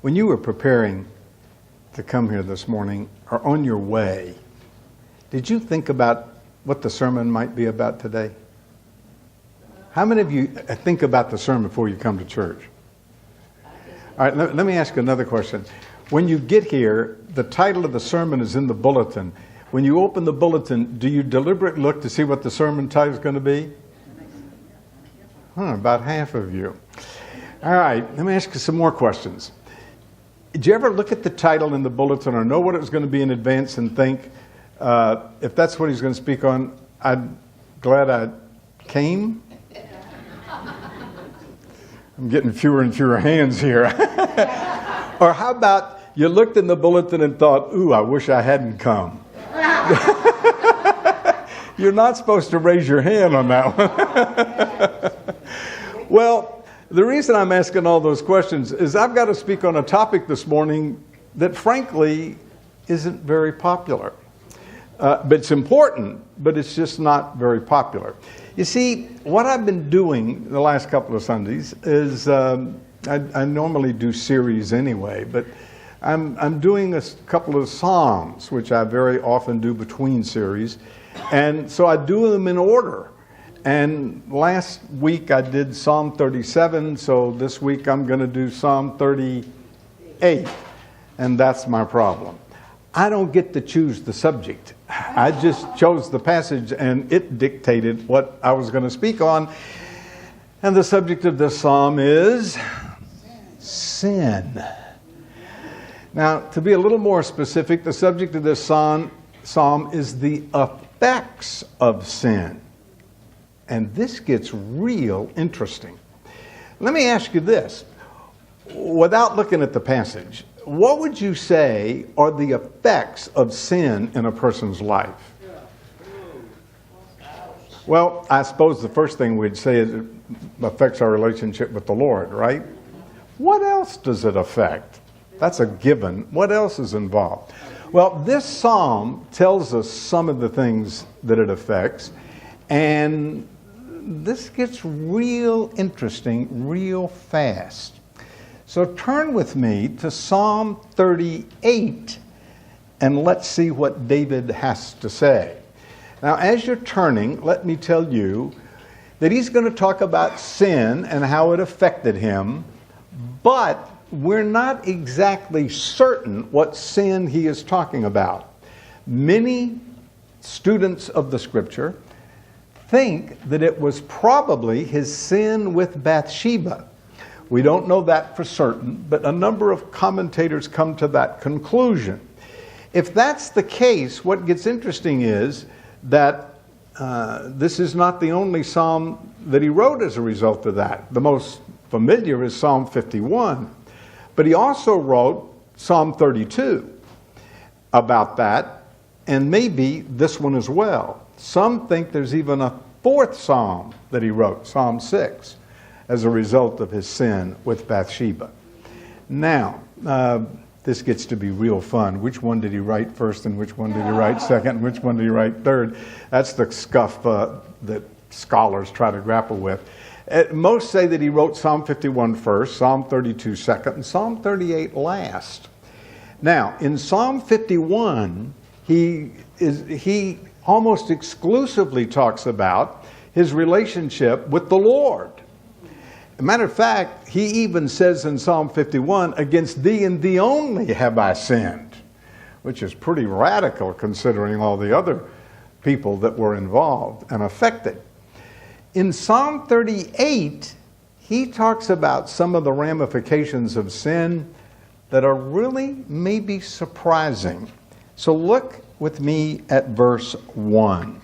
When you were preparing to come here this morning or on your way, did you think about what the sermon might be about today? How many of you think about the sermon before you come to church? All right, let me ask you another question. When you get here, the title of the sermon is in the bulletin. When you open the bulletin, do you deliberately look to see what the sermon title is going to be? About half of you. All right, let me ask you some more questions. Did you ever look at the title in the bulletin or know what it was going to be in advance and think, if that's what he's going to speak on, I'm glad I came? I'm getting fewer and fewer hands here. Or how about you looked in the bulletin and thought, ooh, I wish I hadn't come. You're not supposed to raise your hand on that one. Well, the reason I'm asking all those questions is I've got to speak on a topic this morning that frankly isn't very popular. But it's important, but it's just not very popular. You see, what I've been doing the last couple of Sundays is I normally do series anyway, but I'm doing a couple of Psalms, which I very often do between series. And so I do them in order. And last week I did Psalm 37, so this week I'm going to do Psalm 38. And that's my problem. I don't get to choose the subject. I just chose the passage and it dictated what I was going to speak on. And the subject of this psalm is sin. Now, to be a little more specific, the subject of this psalm is the effects of sin. And this gets real interesting. Let me ask you this. Without looking at the passage, what would you say are the effects of sin in a person's life? Well, I suppose the first thing we'd say is it affects our relationship with the Lord, right? What else does it affect? That's a given. What else is involved? Well, this psalm tells us some of the things that it affects, and this gets real interesting real fast. So turn with me to Psalm 38 and let's see what David has to say. Now, as you're turning, let me tell you that he's going to talk about sin and how it affected him, but we're not exactly certain what sin he is talking about. Many students of the Scripture think that it was probably his sin with Bathsheba. We don't know that for certain, but a number of commentators come to that conclusion. If that's the case, what gets interesting is that this is not the only psalm that he wrote as a result of that. The most familiar is Psalm 51. But he also wrote Psalm 32 about that, and maybe this one as well. Some think there's even a fourth psalm that he wrote, Psalm 6, as a result of his sin with Bathsheba. Now, this gets to be real fun. Which one did he write first and which one did he write second and which one did he write third? That's the scuff that scholars try to grapple with. Most say that he wrote Psalm 51 first, Psalm 32 second, and Psalm 38 last. Now, in Psalm 51, he almost exclusively talks about his relationship with the Lord. As a matter of fact, he even says in Psalm 51, against thee and thee only have I sinned, which is pretty radical considering all the other people that were involved and affected. In Psalm 38, he talks about some of the ramifications of sin that are really maybe surprising. So look with me at verse 1.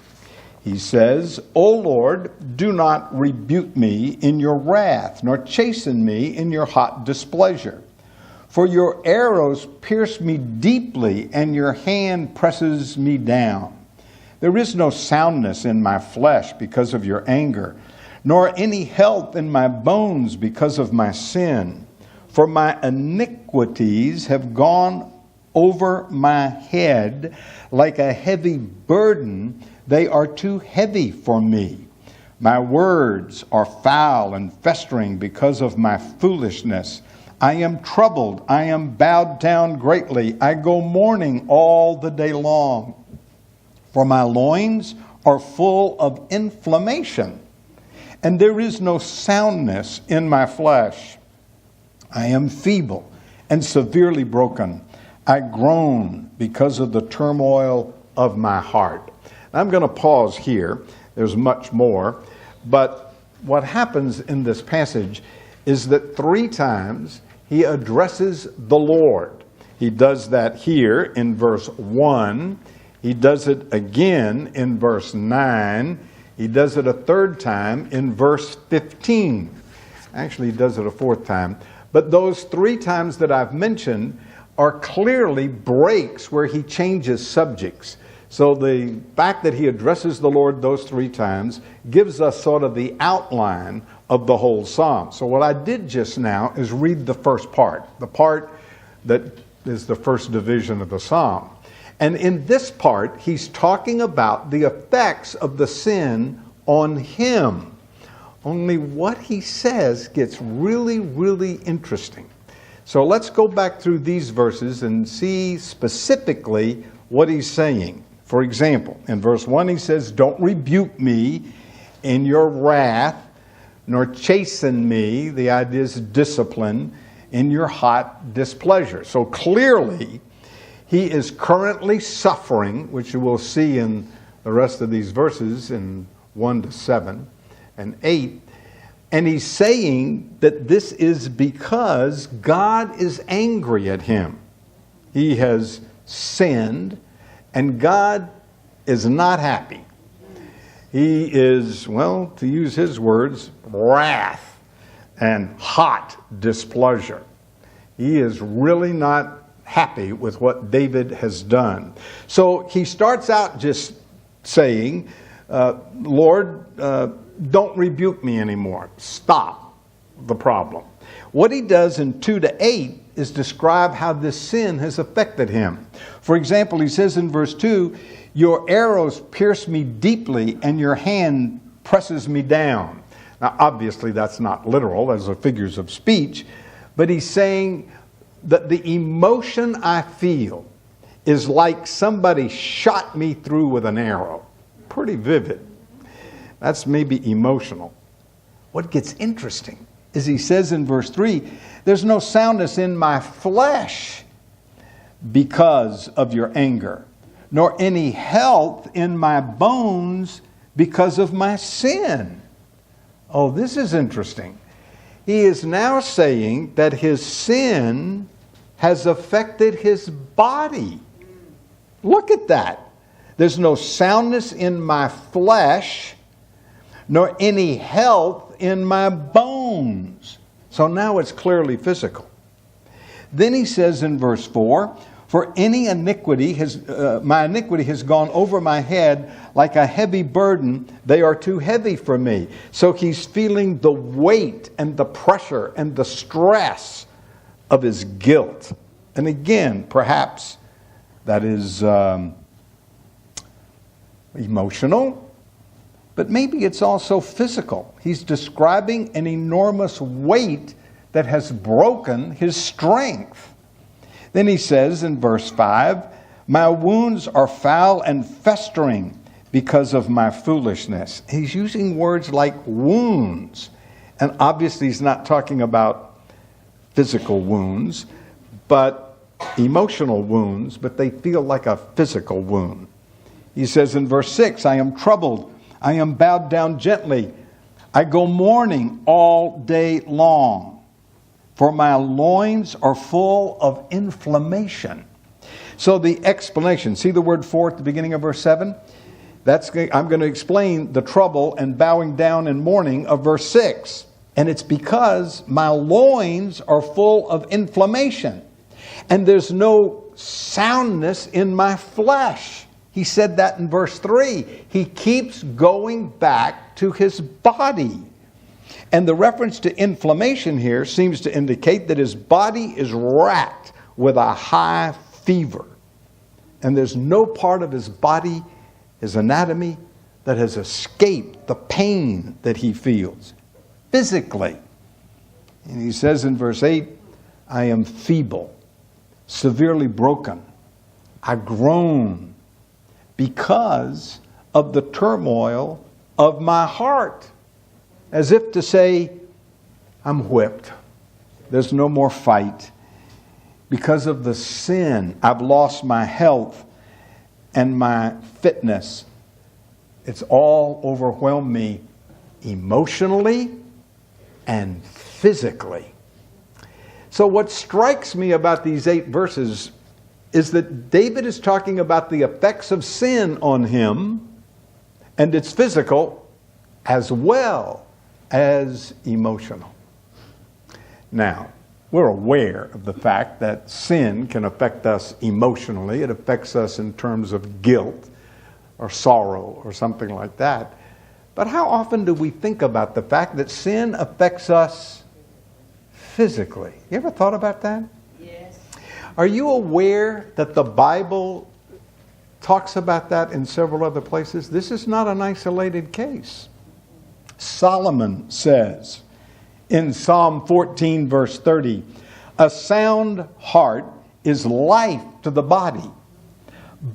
He says, O Lord, do not rebuke me in your wrath, nor chasten me in your hot displeasure. For your arrows pierce me deeply, and your hand presses me down. There is no soundness in my flesh because of your anger, nor any health in my bones because of my sin. For my iniquities have gone over my head like a heavy burden. They are too heavy for me. My words are foul and festering because of my foolishness. I am troubled. I am bowed down greatly. I go mourning all the day long. For my loins are full of inflammation, and there is no soundness in my flesh. I am feeble and severely broken. I groan because of the turmoil of my heart. I'm going to pause here. There's much more. But what happens in this passage is that 3 times he addresses the Lord. He does that here in verse 1. He does it again in verse 9. He does it a 3rd time in verse 15. Actually, he does it a 4th time. But those 3 times that I've mentioned are clearly breaks where he changes subjects. So the fact that he addresses the Lord those 3 times gives us sort of the outline of the whole psalm. So what I did just now is read the first part, the part that is the first division of the psalm. And in this part, he's talking about the effects of the sin on him. Only what he says gets really, really interesting. So let's go back through these verses and see specifically what he's saying. For example, in verse 1 he says, "Don't rebuke me in your wrath, nor chasten me," the idea is discipline, "in your hot displeasure." So clearly, he is currently suffering, which you will see in the rest of these verses in 1 to 7 and 8. And he's saying that this is because God is angry at him. He has sinned, and God is not happy. He is, well, to use his words, wrath and hot displeasure. He is really not happy with what David has done. So he starts out just saying, Lord, don't rebuke me anymore. Stop the problem. What he does in 2 to 8 is describe how this sin has affected him. For example, he says in verse 2, "Your arrows pierce me deeply, and your hand presses me down." Now, obviously, that's not literal. Those are figures of speech. But he's saying that the emotion I feel is like somebody shot me through with an arrow. Pretty vivid. That's maybe emotional. What gets interesting is he says in verse 3, "There's no soundness in my flesh because of your anger, nor any health in my bones because of my sin." Oh, this is interesting. He is now saying that his sin has affected his body. Look at that. "There's no soundness in my flesh, nor any health in my bones." So now it's clearly physical. Then he says in verse 4, "For any iniquity my iniquity has gone over my head like a heavy burden. They are too heavy for me." So he's feeling the weight and the pressure and the stress of his guilt. And again, perhaps that is emotional, but maybe it's also physical. He's describing an enormous weight that has broken his strength. Then he says in verse 5, "My wounds are foul and festering because of my foolishness." He's using words like wounds. And obviously he's not talking about physical wounds, but emotional wounds, but they feel like a physical wound. He says in verse 6, "I am troubled. I am bowed down gently. I go mourning all day long. For my loins are full of inflammation." So the explanation, see the word "for" at the beginning of verse 7? I'm going to explain the trouble and bowing down and mourning of verse 6. And it's because my loins are full of inflammation. And there's no soundness in my flesh. He said that in verse 3. He keeps going back to his body. And the reference to inflammation here seems to indicate that his body is racked with a high fever. And there's no part of his body, his anatomy, that has escaped the pain that he feels physically. And he says in verse 8, I am feeble, severely broken. I groan because of the turmoil of my heart. As if to say, I'm whipped. There's no more fight. Because of the sin, I've lost my health and my fitness. It's all overwhelmed me emotionally and physically. So what strikes me about these 8 verses is that David is talking about the effects of sin on him, and it's physical as well as emotional. Now, we're aware of the fact that sin can affect us emotionally. It affects us in terms of guilt or sorrow or something like that. But how often do we think about the fact that sin affects us physically? You ever thought about that? Yes. Are you aware that the Bible talks about that in several other places? This is not an isolated case. Solomon says in Psalm 14, verse 30, a sound heart is life to the body,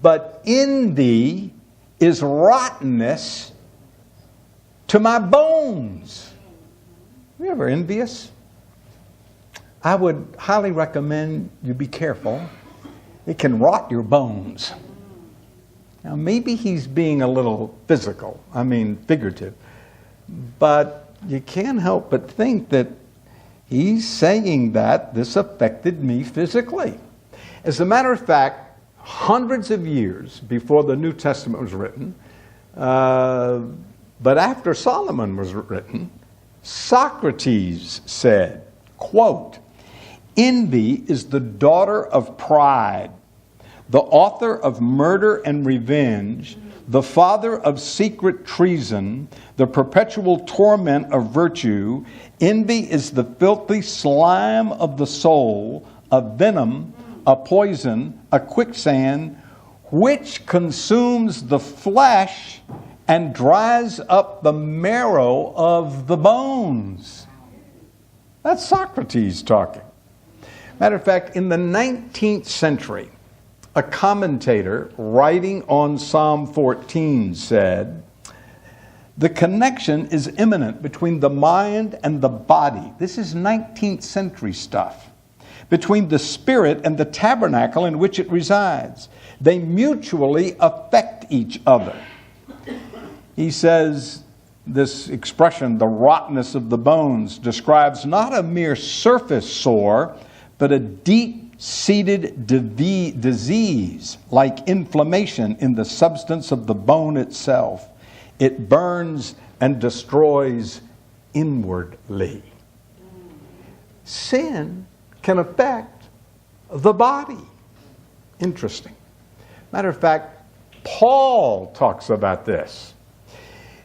but in thee is rottenness to my bones. Are you ever envious? I would highly recommend you be careful. It can rot your bones. Now, maybe he's being a little figurative. But you can't help but think that he's saying that this affected me physically. As a matter of fact, hundreds of years before the New Testament was written, but after Solomon was written, Socrates said, quote, envy is the daughter of pride, the author of murder and revenge, the father of secret treason, the perpetual torment of virtue. Envy is the filthy slime of the soul, a venom, a poison, a quicksand, which consumes the flesh and dries up the marrow of the bones. That's Socrates talking. Matter of fact, in the 19th century, a commentator writing on Psalm 14 said, the connection is imminent between the mind and the body. This is 19th century stuff. Between the spirit and the tabernacle in which it resides. They mutually affect each other. He says this expression, the rottenness of the bones, describes not a mere surface sore, but a deep-seated disease like inflammation in the substance of the bone itself. It burns and destroys inwardly. Sin can affect the body. Interesting. Matter of fact, Paul talks about this.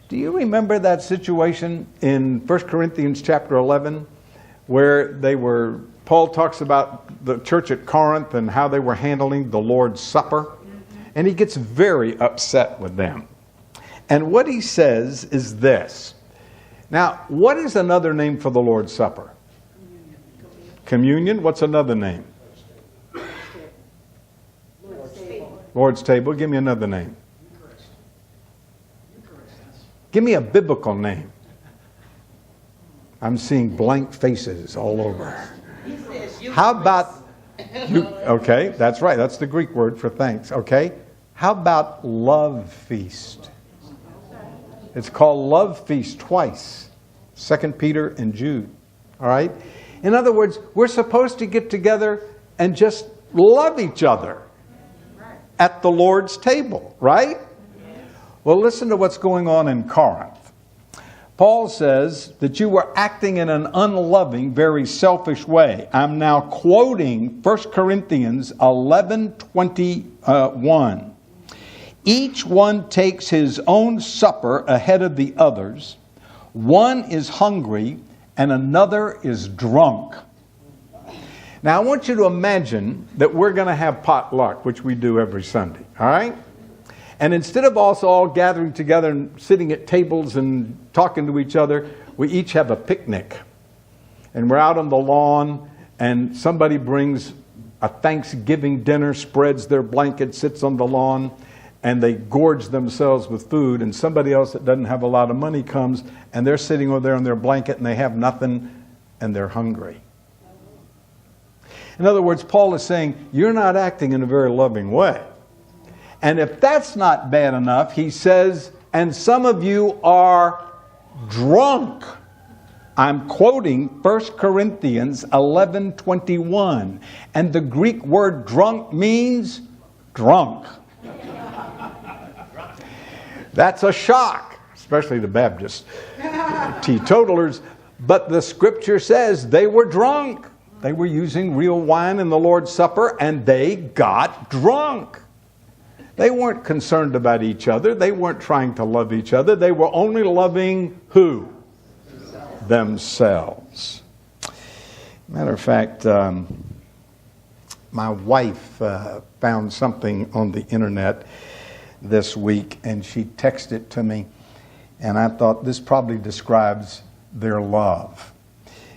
Do you remember that situation in 1 Corinthians chapter 11 where Paul talks about the church at Corinth and how they were handling the Lord's Supper? And he gets very upset with them. And what he says is this. Now, what is another name for the Lord's Supper? Communion. What's another name? Lord's table. Give me another name. Give me a biblical name. I'm seeing blank faces all over. How about okay, that's right. That's the Greek word for thanks. Okay. How about love feast? It's called love feast twice. 2 Peter and Jude. All right? In other words, we're supposed to get together and just love each other at the Lord's table, right? Well, listen to what's going on in Corinth. Paul says that you were acting in an unloving, very selfish way. I'm now quoting 1 Corinthians 11:21. Each one takes his own supper ahead of the others. One is hungry and another is drunk. Now, I want you to imagine that we're going to have potluck, which we do every Sunday, all right? And instead of us all gathering together and sitting at tables and talking to each other, we each have a picnic. And we're out on the lawn and somebody brings a Thanksgiving dinner, spreads their blanket, sits on the lawn, and they gorge themselves with food, and somebody else that doesn't have a lot of money comes, and they're sitting over there on their blanket, and they have nothing, and they're hungry. In other words, Paul is saying, you're not acting in a very loving way. And if that's not bad enough, he says, and some of you are drunk. I'm quoting 1 Corinthians 11:21. And the Greek word drunk means drunk. That's a shock, especially the Baptist teetotalers. But the scripture says they were drunk. They were using real wine in the Lord's Supper, and they got drunk. They weren't concerned about each other. They weren't trying to love each other. They were only loving who? Themselves. Matter of fact, my wife found something on the internet this week, and she texted it to me, and I thought this probably describes their love.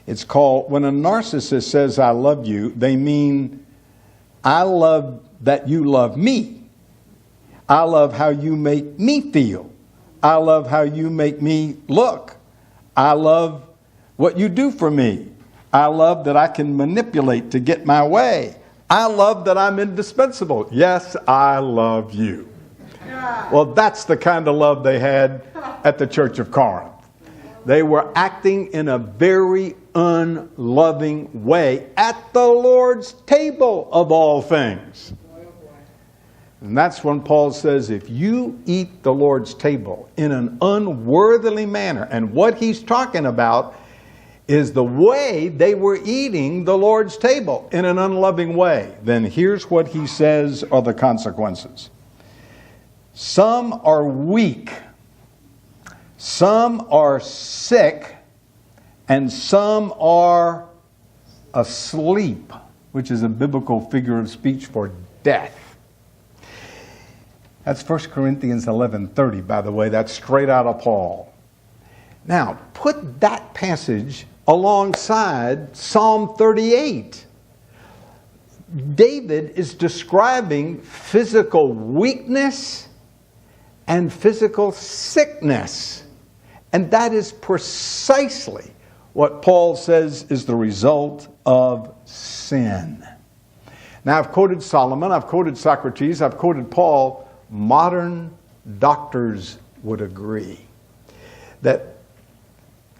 It's called, when a narcissist says, I love you, they mean, I love that you love me. I love how you make me feel. I love how you make me look. I love what you do for me. I love that I can manipulate to get my way. I love that I'm indispensable. Yes, I love you. Well, that's the kind of love they had at the Church of Corinth. They were acting in a very unloving way at the Lord's table of all things. And that's when Paul says, if you eat the Lord's table in an unworthily manner, and what he's talking about is the way they were eating the Lord's table in an unloving way, then here's what he says are the consequences. Some are weak, some are sick, and some are asleep, which is a biblical figure of speech for death. That's 1 Corinthians 11:30, by the way. That's straight out of Paul. Now, put that passage alongside Psalm 38. David is describing physical weakness and physical sickness. And that is precisely what Paul says is the result of sin. Now, I've quoted Solomon, I've quoted Socrates, I've quoted Paul. Modern doctors would agree that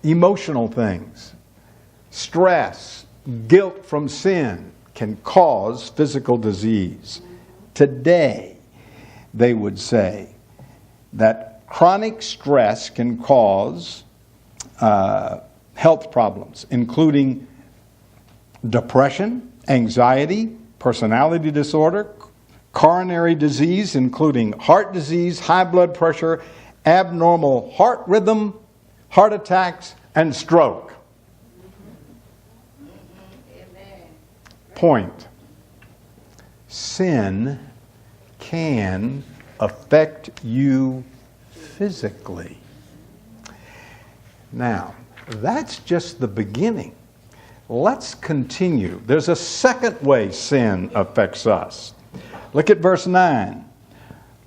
emotional things, stress, guilt from sin can cause physical disease. Today, they would say that chronic stress can cause health problems, including depression, anxiety, personality disorder, coronary disease, including heart disease, high blood pressure, abnormal heart rhythm, heart attacks, and stroke. Amen. Point. Sin can affect you physically. Now, that's just the beginning. Let's continue. There's a second way sin affects us. Look at verse 9.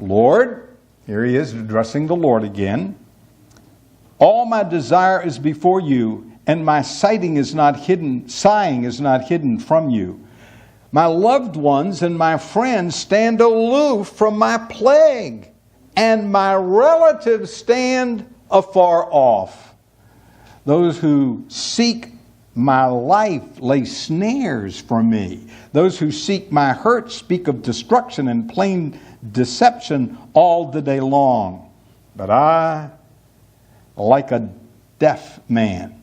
Lord, here he is addressing the Lord again. All my desire is before you, and my sighing is not hidden from you. My loved ones and my friends stand aloof from my plague, and my relatives stand afar off. Those who seek my life lay snares for me. Those who seek my hurt speak of destruction and plain deception all the day long. But I, like a deaf man,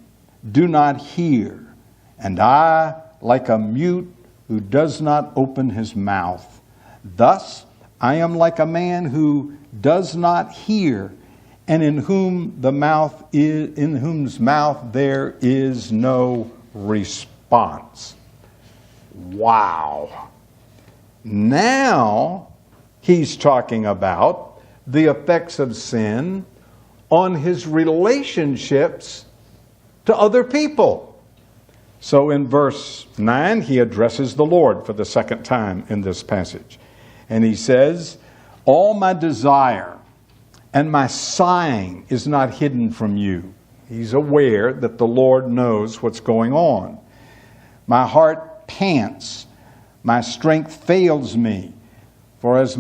do not hear, and I, like a mute who does not open his mouth. Thus, I am like a man who does not hear, and in whose mouth there is no response. Wow. Now he's talking about the effects of sin on his relationships to other people. So in verse 9, he addresses the Lord for the second time in this passage. And he says, all my desire and my sighing is not hidden from you. He's aware that the Lord knows what's going on. My heart pants, my strength fails me, for as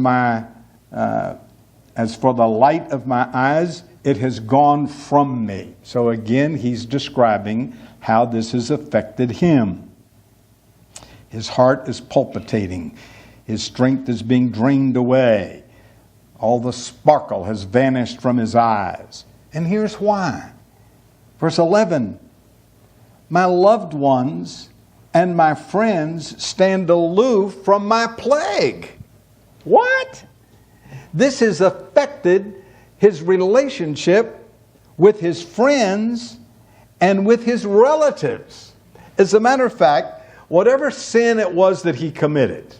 for the light of my eyes, it has gone from me. So again, he's describing how this has affected him. His heart is palpitating. His strength is being drained away. All the sparkle has vanished from his eyes. And here's why. Verse 11, my loved ones and my friends stand aloof from my plague. What? This has affected his relationship with his friends and with his relatives. As a matter of fact, whatever sin it was that he committed,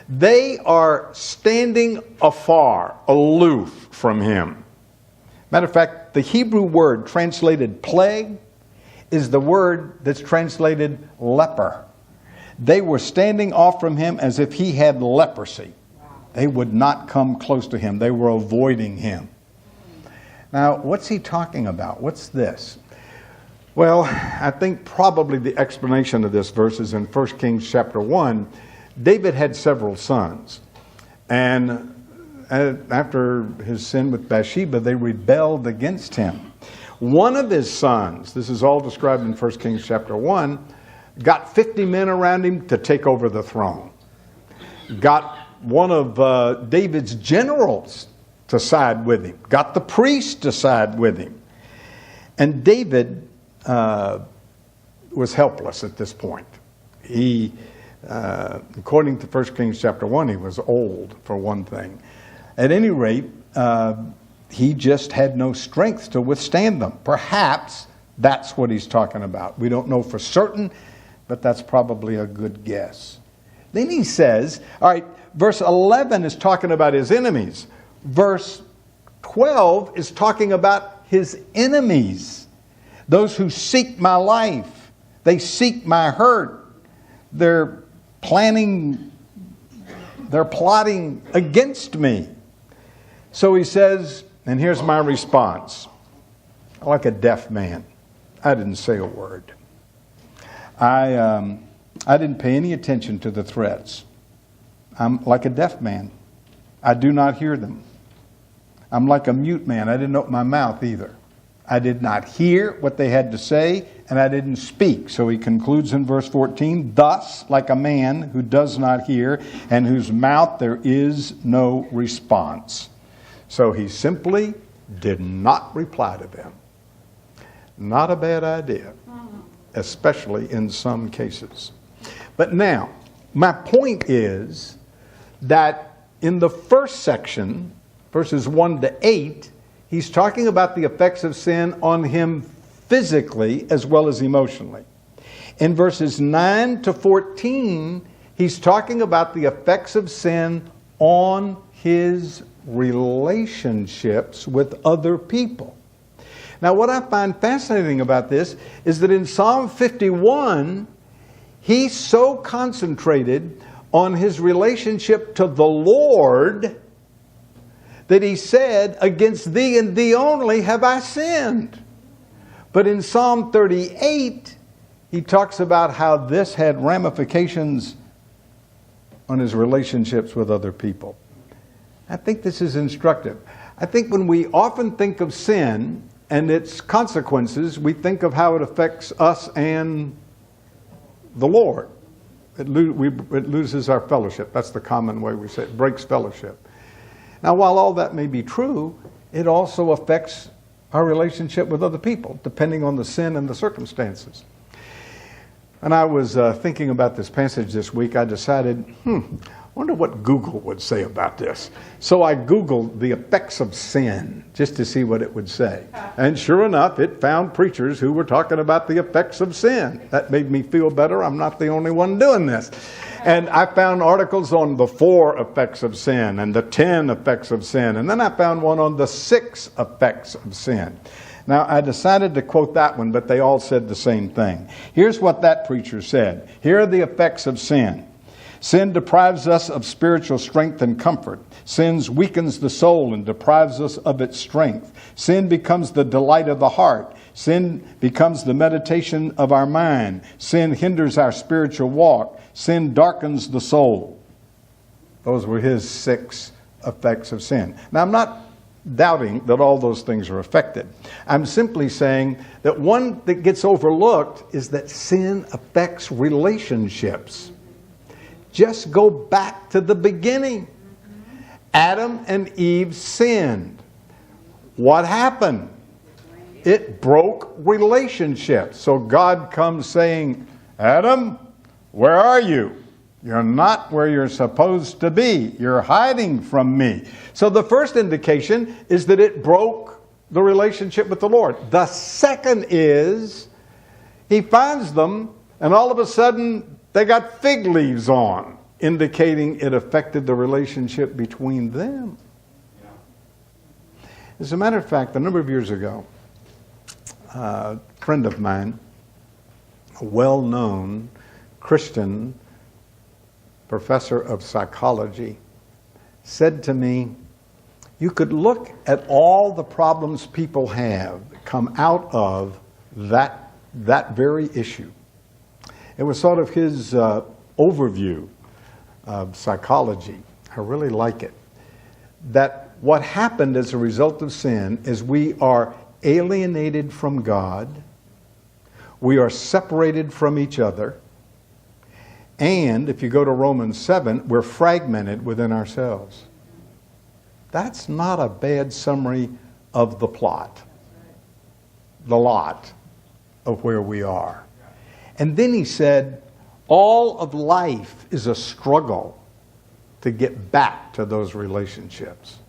they are standing afar, aloof from him. Matter of fact, the Hebrew word translated plague is the word that's translated leper. They were standing off from him as if he had leprosy. They would not come close to him. They were avoiding him. Now, what's he talking about? What's this? Well, I think probably the explanation of this verse is in 1 Kings chapter 1. David had several sons. And after his sin with Bathsheba, they rebelled against him. One of his sons, this is all described in 1 Kings chapter 1, got 50 men around him to take over the throne. Got one of David's generals to side with him. Got the priest to side with him. And David was helpless at this point. He, according to 1 Kings chapter 1, he was old, for one thing. At any rate, he just had no strength to withstand them. Perhaps that's what he's talking about. We don't know for certain, but that's probably a good guess. Then he says, all right, verse 11 is talking about his enemies. Verse 12 is talking about his enemies. Those who seek my life. They seek my hurt. They're plotting against me. So he says, and here's my response. Like a deaf man, I didn't say a word. I didn't pay any attention to the threats. I'm like a deaf man. I do not hear them. I'm like a mute man. I didn't open my mouth either. I did not hear what they had to say, and I didn't speak. So he concludes in verse 14, thus, like a man who does not hear, and whose mouth there is no response. So he simply did not reply to them. Not a bad idea, especially in some cases. But now, my point is that in the first section, verses 1 to 8, he's talking about the effects of sin on him physically as well as emotionally. In verses 9 to 14, he's talking about the effects of sin on his relationships with other people. Now, what I find fascinating about this is that in Psalm 51, he's so concentrated on his relationship to the Lord that he said, against thee and thee only have I sinned. But in Psalm 38, he talks about how this had ramifications on his relationships with other people. I think this is instructive. I think when we often think of sin and its consequences, we think of how it affects us and the Lord. It loses our fellowship. That's the common way we say it. It breaks fellowship. Now, while all that may be true, it also affects our relationship with other people, depending on the sin and the circumstances. And I was thinking about this passage this week. I decided, I wonder what Google would say about this. So I Googled the effects of sin, just to see what it would say. And sure enough, it found preachers who were talking about the effects of sin. That made me feel better. I'm not the only one doing this. And I found articles on the 4 effects of sin and the 10 effects of sin. And then I found one on the 6 effects of sin. Now, I decided to quote that one, but they all said the same thing. Here's what that preacher said. Here are the effects of sin. Sin deprives us of spiritual strength and comfort. Sin weakens the soul and deprives us of its strength. Sin becomes the delight of the heart. Sin becomes the meditation of our mind. Sin hinders our spiritual walk. Sin darkens the soul. Those were his 6 effects of sin. Now, I'm not doubting that all those things are affected. I'm simply saying that one that gets overlooked is that sin affects relationships. Just go back to the beginning. Adam and Eve sinned. What happened? It broke relationships. So God comes saying, Adam, where are you? You're not where you're supposed to be. You're hiding from me. So the first indication is that it broke the relationship with the Lord. The second is he finds them, and all of a sudden they got fig leaves on, indicating it affected the relationship between them. As a matter of fact, a number of years ago, a friend of mine, a well-known Christian professor of psychology, said to me, you could look at all the problems people have that come out of that very issue. It was sort of his overview of psychology. I really like it. That what happened as a result of sin is we are alienated from God, we are separated from each other, and if you go to Romans 7, we're fragmented within ourselves. That's not a bad summary of the plot, the lot of where we are. And then he said, all of life is a struggle to get back to those relationships.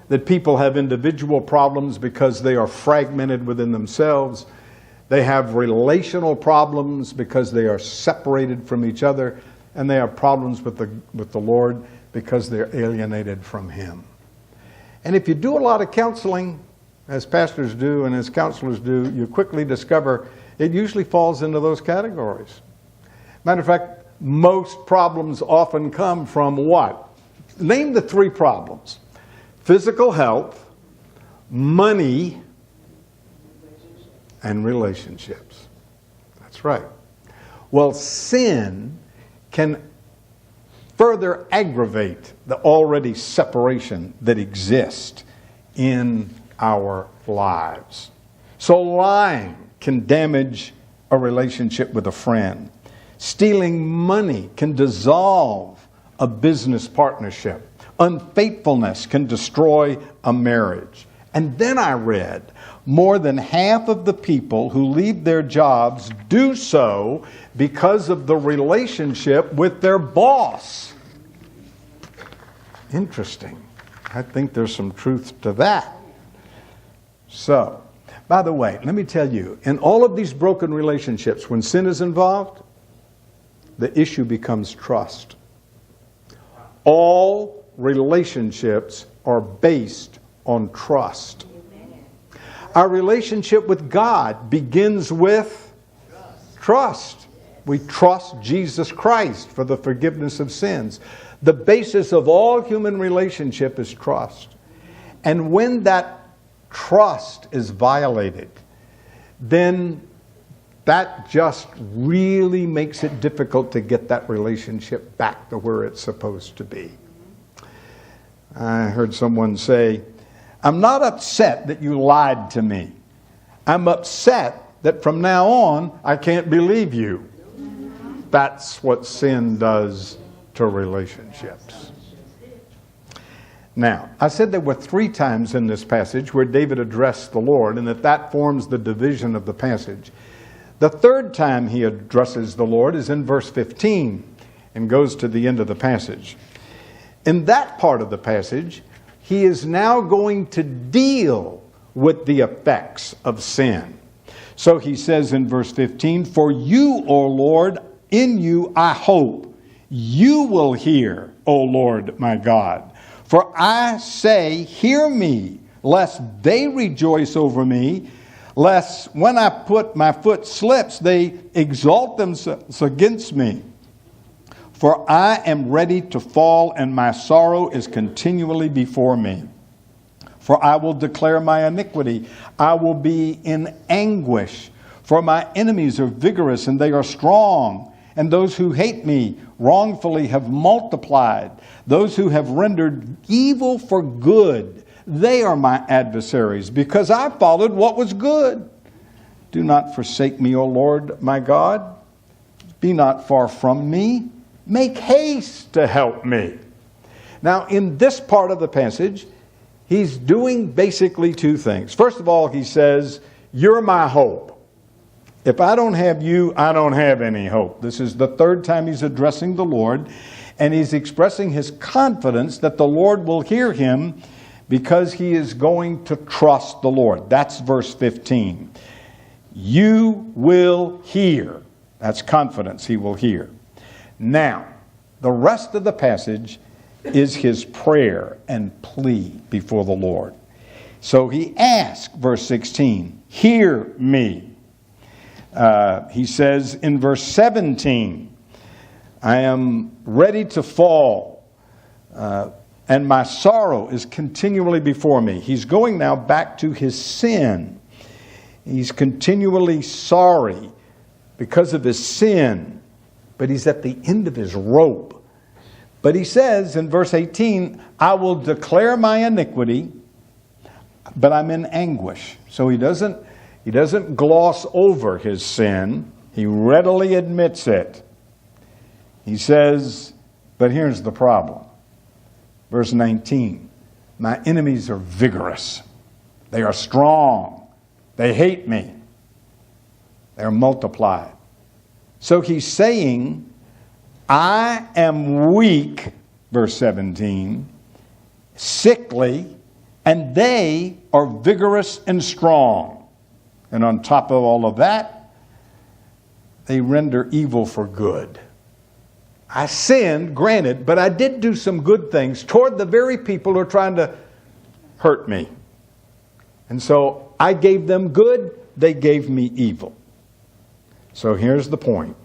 That people have individual problems because they are fragmented within themselves. They have relational problems because they are separated from each other. And they have problems with the Lord because they're alienated from Him. And if you do a lot of counseling, as pastors do and as counselors do, you quickly discover it usually falls into those categories. Matter of fact, most problems often come from what? Name the 3 problems. Physical health, money, and relationships. That's right. Well, sin can further aggravate the already separation that exists in our lives. So lying can damage a relationship with a friend. Stealing money can dissolve a business partnership. Unfaithfulness can destroy a marriage. And then I read, more than half of the people who leave their jobs do so because of the relationship with their boss. Interesting. I think there's some truth to that. So, by the way, let me tell you, in all of these broken relationships, when sin is involved, the issue becomes trust. All relationships are based on trust. Our relationship with God begins with trust. We trust Jesus Christ for the forgiveness of sins. The basis of all human relationship is trust. And when that trust is violated, then that just really makes it difficult to get that relationship back to where it's supposed to be. I heard someone say, I'm not upset that you lied to me. I'm upset that from now on, I can't believe you. That's what sin does to relationships. Now, I said there were 3 times in this passage where David addressed the Lord, and that forms the division of the passage. The 3rd time he addresses the Lord is in verse 15 and goes to the end of the passage. In that part of the passage, he is now going to deal with the effects of sin. So he says in verse 15, for you, O Lord, in you I hope. You will hear, O Lord my God. For I say, hear me, lest they rejoice over me. lest when I put my foot slips, they exalt themselves against me. For I am ready to fall, and my sorrow is continually before me. For I will declare my iniquity. I will be in anguish. For my enemies are vigorous, and they are strong. And those who hate me wrongfully have multiplied. Those who have rendered evil for good, they are my adversaries, because I followed what was good. Do not forsake me, O Lord my God. Be not far from me. Make haste to help me. Now, in this part of the passage, he's doing basically two things. First of all, he says, you're my hope. If I don't have you, I don't have any hope. This is the third time he's addressing the Lord, and he's expressing his confidence that the Lord will hear him because he is going to trust the Lord. That's verse 15. You will hear. That's confidence, he will hear. Now, the rest of the passage is his prayer and plea before the Lord. So he asks, verse 16, hear me. He says in verse 17, I am ready to fall, and my sorrow is continually before me. He's going now back to his sin. He's continually sorry because of his sin, but he's at the end of his rope. But he says in verse 18, I will declare my iniquity, but I'm in anguish. So he doesn't gloss over his sin. He readily admits it. He says, but here's the problem. Verse 19, my enemies are vigorous. They are strong. They hate me. They're multiplied. So he's saying, I am weak, verse 17, sickly, and they are vigorous and strong. And on top of all of that, they render evil for good. I sinned, granted, but I did do some good things toward the very people who are trying to hurt me. And so I gave them good, they gave me evil. So here's the point.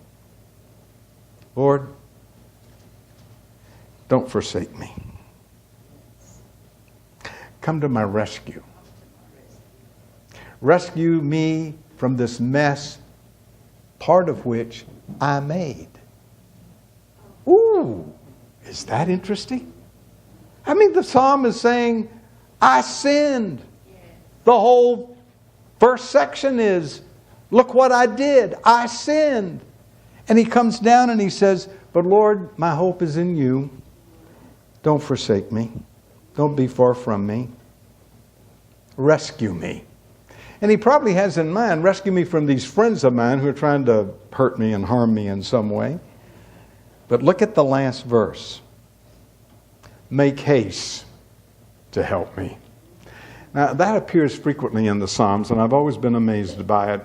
Lord, don't forsake me. Come to my rescue. Rescue me from this mess, part of which I made. Ooh, is that interesting? I mean, the psalm is saying, I sinned. The whole first section is, look what I did. I sinned. And he comes down and he says, but Lord, my hope is in you. Don't forsake me. Don't be far from me. Rescue me. And he probably has in mind, rescue me from these friends of mine who are trying to hurt me and harm me in some way. But look at the last verse. Make haste to help me. Now, that appears frequently in the Psalms, and I've always been amazed by it.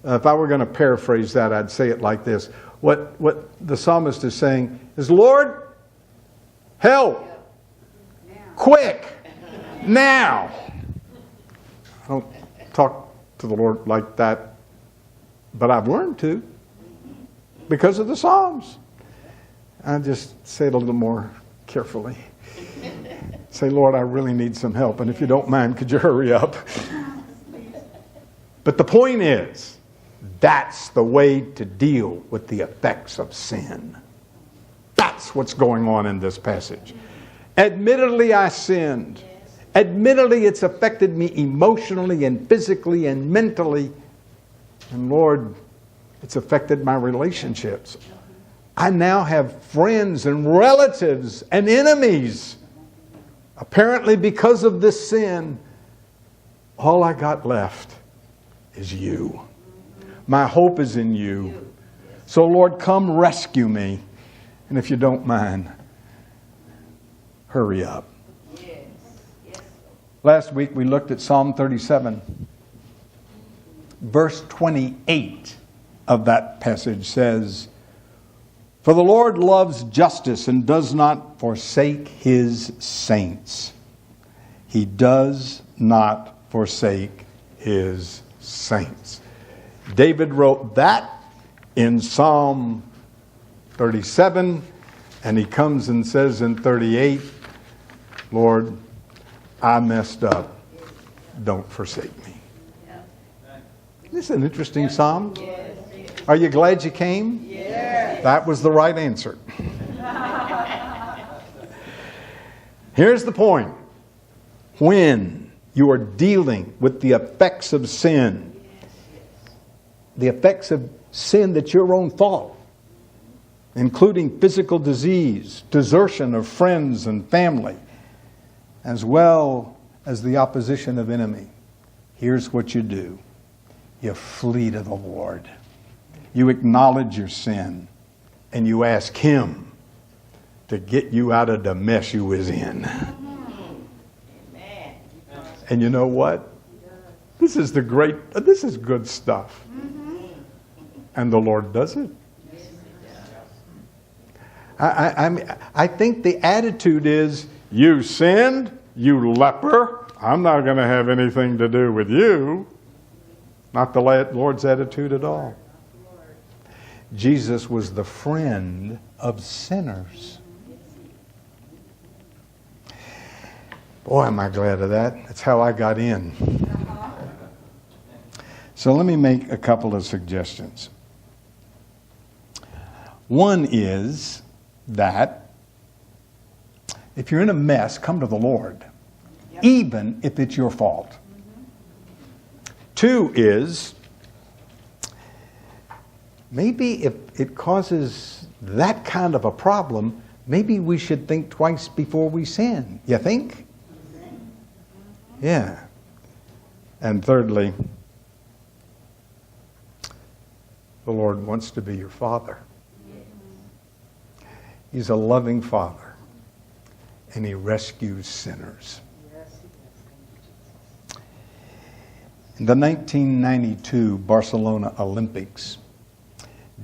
If I were going to paraphrase that, I'd say it like this. What the psalmist is saying is, Lord, help! Quick! Now! I don't talk to the Lord like that, but I've learned to because of the Psalms. I just say it a little more carefully. Say, Lord, I really need some help, and if you don't mind, could you hurry up? But the point is, that's the way to deal with the effects of sin. That's what's going on in this passage. Admittedly, I sinned. Admittedly, it's affected me emotionally and physically and mentally. And Lord, it's affected my relationships. I now have friends and relatives and enemies. Apparently, because of this sin, all I got left is you. My hope is in you. So, Lord, come rescue me. And if you don't mind, hurry up. Last week we looked at Psalm 37. Verse 28 of that passage says, for the Lord loves justice and does not forsake his saints. He does not forsake his saints. David wrote that in Psalm 37, and he comes and says in 38, Lord, I messed up. Don't forsake me. Isn't this an interesting psalm? Are you glad you came? Yes. That was the right answer. Here's the point. When you are dealing with the effects of sin, the effects of sin that's your own fault, including physical disease, desertion of friends and family, as well as the opposition of enemy, here's what you do. You flee to the Lord. You acknowledge your sin, and you ask Him to get you out of the mess you was in. Amen. And you know what? This is good stuff. And the Lord does it. I think the attitude is, you sinned, you leper, I'm not going to have anything to do with you. Not the Lord's attitude at all. Jesus was the friend of sinners. Boy, am I glad of that. That's how I got in. So let me make a couple of suggestions. One is that if you're in a mess, come to the Lord, even if it's your fault. Two is, maybe if it causes that kind of a problem, maybe we should think twice before we sin. You think? Yeah. And thirdly, the Lord wants to be your Father. He's a loving Father, and He rescues sinners. In the 1992 Barcelona Olympics,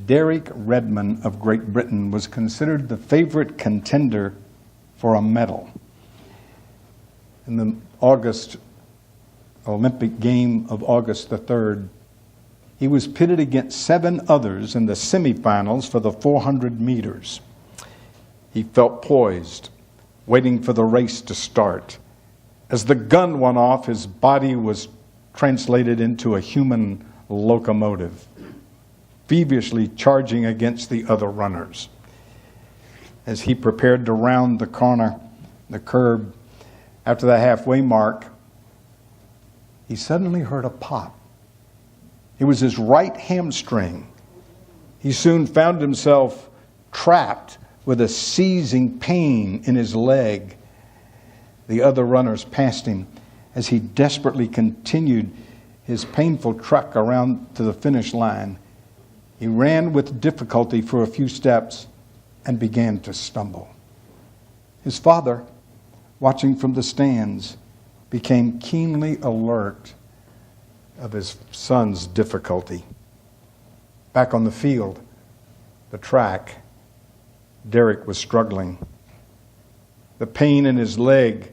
Derek Redmond of Great Britain was considered the favorite contender for a medal. In the August Olympic game of August the 3rd, he was pitted against 7 others in the semifinals for the 400 meters. He felt poised, waiting for the race to start. As the gun went off, his body was translated into a human locomotive, feverishly charging against the other runners. As he prepared to round the curb, after the halfway mark, he suddenly heard a pop. It was his right hamstring. He soon found himself trapped with a seizing pain in his leg. The other runners passed him as he desperately continued his painful trek around to the finish line. He ran with difficulty for a few steps and began to stumble. His father, watching from the stands, became keenly alert of his son's difficulty. Back on the field, the track, Derek was struggling. The pain in his leg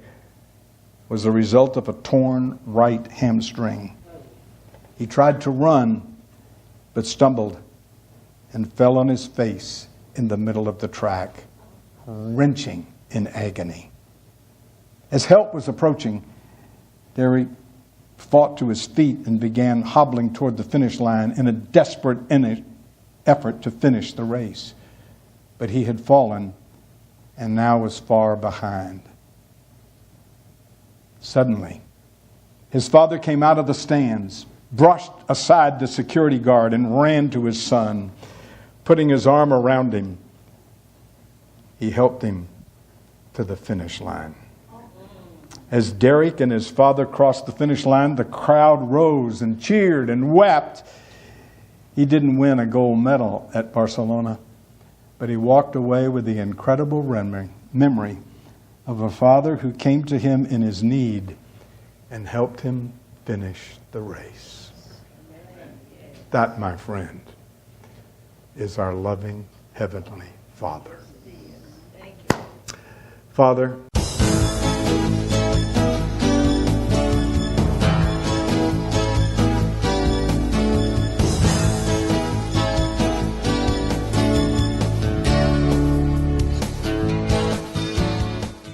was a result of a torn right hamstring. He tried to run, but stumbled and fell on his face in the middle of the track, wrenching in agony. As help was approaching, Derek fought to his feet and began hobbling toward the finish line in a desperate effort to finish the race. But he had fallen and now was far behind. Suddenly, his father came out of the stands, brushed aside the security guard, and ran to his son. Putting his arm around him, he helped him to the finish line. As Derek and his father crossed the finish line, the crowd rose and cheered and wept. He didn't win a gold medal at Barcelona, but he walked away with the incredible memory of a father who came to him in his need and helped him finish the race. That, my friend, is our loving Heavenly Father. Father,